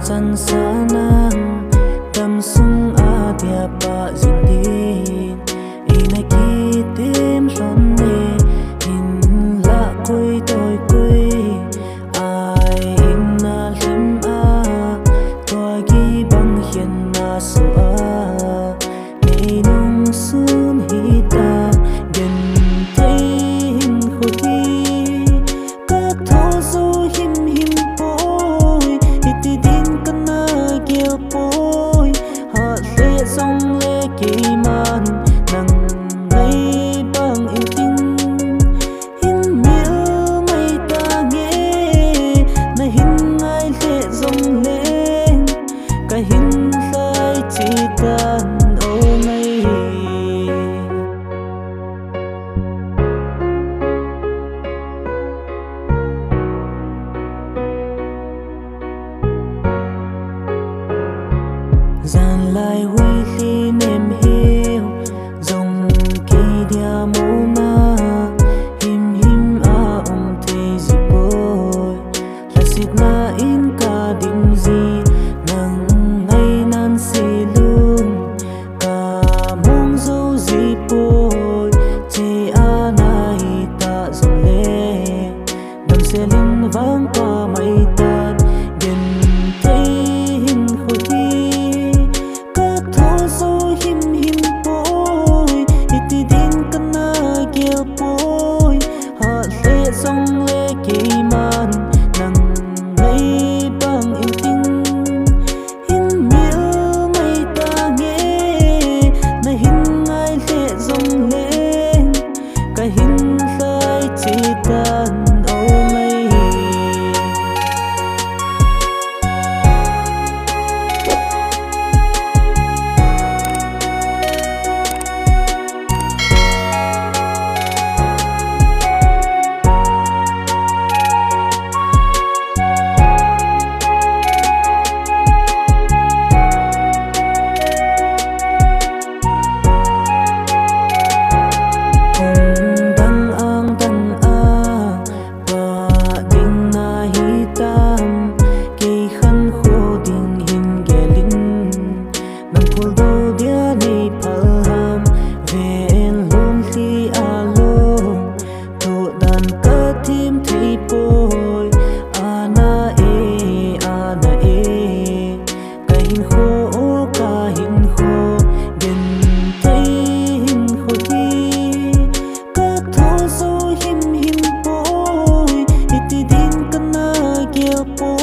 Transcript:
chân xa nang tâm sung a dia pa ding din ina ki tim ron ne in la koi toi koi ai in na lim a toi gi bang hian na su a nei nung sun hi ta gen tein khu hi ka tho zo him him poi iti din kana gel poi ha le song le ki man nang ngai bang in tin in mil mai ta nghe na hin ngai le song le ka hin sai chi tan o ngai gian lai hui li nem hiu dòng kỳ dia mô na him him a te zi boy la sit na in ka dim zi nang ngai nan si lung ka mong zo zi boy che a nai ta zong le dam se lin vang pa mai tan gen tein khu hi him him boy iti din kana gel boy ha le song le ki man nang ngai bang in tin in mil mai ta nghe na hin ngai le song le ka hin sai chi tan o mai tim thi boy ana e ka hin kho gen tein kho hi ka tho zo him him boy iti din kana gel boy